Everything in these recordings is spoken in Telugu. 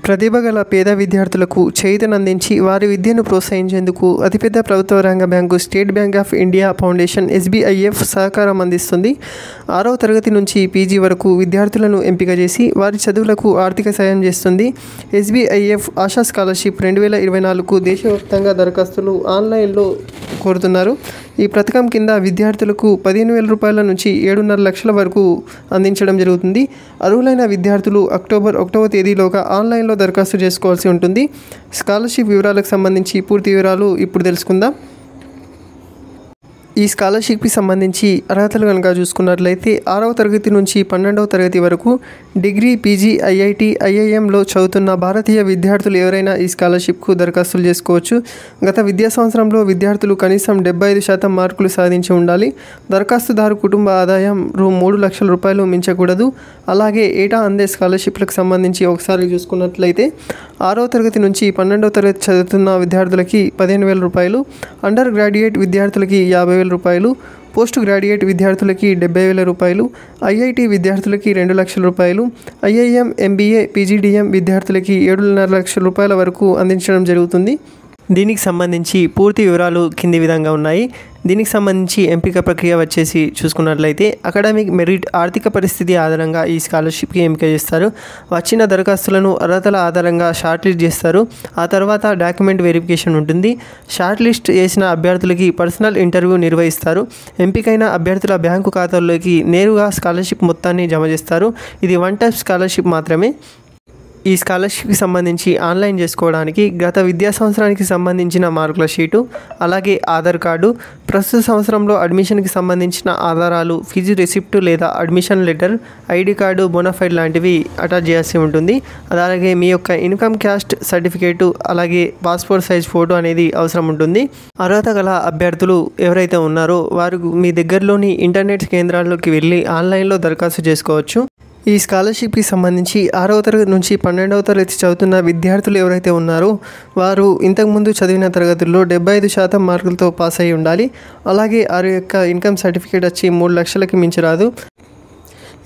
ప్రతిభ గల పేద విద్యార్థులకు చేయూతనందించి వారి విద్యను ప్రోత్సహించేందుకు అతిపెద్ద ప్రభుత్వ రంగ bank state bank of India foundation SBIF సహకారం అందిస్తుంది. 6వ తరగతి నుంచి పీజీ వరకు విద్యార్థులను ఎంపిక చేసి వారి చదువులకు ఆర్థిక సాయం చేస్తుంది. SBIF ఆశా స్కాలర్షిప్ 2024కు దేశవ్యాప్తంగా దరఖాస్తులు ఆన్లైన్లో కోరుతున్నారు. ఈ పథకం కింద విద్యార్థులకు 15,000 రూపాయల నుంచి 7.5 లక్షల వరకు అందించడం జరుగుతుంది. అర్హులైన విద్యార్థులు అక్టోబర్ 1వ తేదీలోగా ఆన్లైన్లో దరఖాస్తు చేసుకోవాల్సి ఉంటుంది. స్కాలర్షిప్ వివరాలకు సంబంధించి పూర్తి వివరాలు ఇప్పుడు తెలుసుకుందాం. ఈ స్కాలర్షిప్కి సంబంధించి అర్హతలు కనుక చూసుకున్నట్లయితే 6వ తరగతి నుంచి 12వ తరగతి వరకు డిగ్రీ, పీజీ, IIT, IIMలో చదువుతున్న భారతీయ విద్యార్థులు ఎవరైనా ఈ స్కాలర్షిప్కు దరఖాస్తులు చేసుకోవచ్చు. గత విద్యా సంవత్సరంలో విద్యార్థులు కనీసం 75% మార్కులు సాధించి ఉండాలి. దరఖాస్తుదారు కుటుంబ ఆదాయం రూ. 3 లక్షల రూపాయలు మించకూడదు. అలాగే ఏటా అందే స్కాలర్షిప్లకు సంబంధించి ఒకసారి చూసుకున్నట్లయితే 6వ తరగతి నుంచి 12వ తరగతి చదువుతున్న విద్యార్థులకి 15,000 రూపాయలు, అండర్ గ్రాడ్యుయేట్ విద్యార్థులకి 50,000 రూపాయలు, పోస్ట్ గ్రాడ్యుయేట్ విద్యార్థులకి 70,000 రూపాయలు, IIT విద్యార్థులకి 2 లక్షల రూపాయలు, IIM, MBA, PGDM విద్యార్థులకి 7.5 లక్షల రూపాయల వరకు అందించడం జరుగుతుంది. దీనికి సంబంధించి పూర్తి వివరాలు కింది విధంగా ఉన్నాయి. దీనికి సంబంధించి ఎంపిక ప్రక్రియ వచ్చేసి చూసుకున్నట్లయితే అకాడమిక్ మెరిట్, ఆర్థిక పరిస్థితి ఆధారంగా ఈ స్కాలర్షిప్కి ఎంపిక చేస్తారు. వచ్చిన దరఖాస్తులను అర్హతల ఆధారంగా షార్ట్ లిస్ట్ చేస్తారు. ఆ తర్వాత డాక్యుమెంట్ వెరిఫికేషన్ ఉంటుంది. షార్ట్ లిస్ట్ చేసిన అభ్యర్థులకి పర్సనల్ ఇంటర్వ్యూ నిర్వహిస్తారు. ఎంపికైన అభ్యర్థుల బ్యాంకు ఖాతాల్లోకి నేరుగా స్కాలర్షిప్ మొత్తాన్ని జమ చేస్తారు. ఇది వన్ టైప్ స్కాలర్షిప్ మాత్రమే. ఈ స్కాలర్షిప్కి సంబంధించి ఆన్లైన్ చేసుకోవడానికి గత విద్యా సంవత్సరానికి సంబంధించిన మార్కుల షీటు, అలాగే ఆధార్ కార్డు, ప్రస్తుత సంవత్సరంలో అడ్మిషన్కి సంబంధించిన ఆధారాలు, ఫీజు రిసిప్ట్ లేదా admission letter, ID card, bonafide లాంటివి అటాచ్ చేయాల్సి ఉంటుంది. అలాగే మీ యొక్క ఇన్కమ్ క్యాస్ట్ సర్టిఫికేటు, అలాగే పాస్పోర్ట్ సైజ్ ఫోటో అనేది అవసరం ఉంటుంది. అర్హత గల అభ్యర్థులు ఎవరైతే ఉన్నారో వారు మీ దగ్గరలోని ఇంటర్నెట్ కేంద్రాల్లోకి వెళ్ళి ఆన్లైన్లో దరఖాస్తు చేసుకోవచ్చు. ఈ స్కాలర్షిప్కి సంబంధించి 6వ తరగతి నుంచి 12వ తరగతి చదువుతున్న విద్యార్థులు ఎవరైతే ఉన్నారో వారు ఇంతకుముందు చదివిన తరగతుల్లో 75% మార్కులతో పాస్ అయి ఉండాలి. అలాగే వారి యొక్క ఇన్కమ్ సర్టిఫికేట్ వచ్చి 3 లక్షలకి మించరాదు.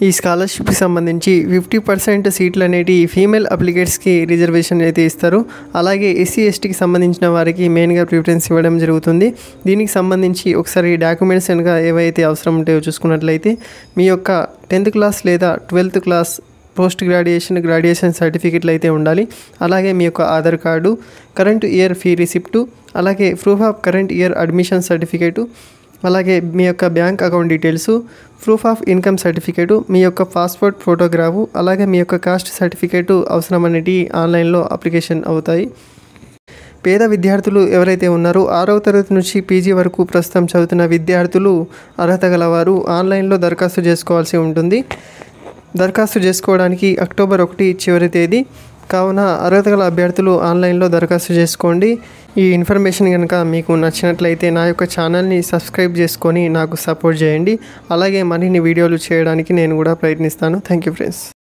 ఈ స్కాలర్షిప్కి సంబంధించి 50% సీట్లు అనేవి ఫీమేల్ అప్లికేట్స్కి రిజర్వేషన్ అయితే ఇస్తారు. అలాగే SC, STకి సంబంధించిన వారికి మెయిన్గా ప్రిఫరెన్స్ ఇవ్వడం జరుగుతుంది. దీనికి సంబంధించి ఒకసారి డాక్యుమెంట్స్ కనుక ఏవైతే అవసరం ఉంటాయో చూసుకున్నట్లయితే మీ యొక్క 10th క్లాస్ లేదా 12th క్లాస్, పోస్ట్ గ్రాడ్యుయేషన్ సర్టిఫికెట్లు అయితే ఉండాలి. అలాగే మీ యొక్క Aadhaar card, current year fee receipt, అలాగే proof of current year admission certificate, అలాగే మీ యొక్క bank account details, proof of income certificate, మీ యొక్క పాస్పోర్ట్ ఫోటోగ్రాఫు, అలాగే మీ యొక్క కాస్ట్ సర్టిఫికేటు అవసరం అనేవి ఆన్లైన్లో అప్లికేషన్ అవుతాయి. పేద విద్యార్థులు ఎవరైతే ఉన్నారో 6వ తరగతి నుంచి పీజీ వరకు ప్రస్తుతం చదువుతున్న విద్యార్థులు అర్హత గలవారు ఆన్లైన్లో దరఖాస్తు చేసుకోవాల్సి ఉంటుంది. దరఖాస్తు చేసుకోవడానికి అక్టోబర్ 1 చివరి తేదీ. కావున అర్హత గల అభ్యర్థులు ఆన్లైన్లో దరఖాస్తు చేసుకోండి. ఈ ఇన్ఫర్మేషన్ కనుక మీకు నచ్చినట్లయితే నా యొక్క ఛానల్ని సబ్స్క్రైబ్ చేసుకొని నాకు సపోర్ట్ చేయండి. అలాగే మరిన్ని వీడియోలు చేయడానికి నేను కూడా ప్రయత్నిస్తాను. Thank you friends.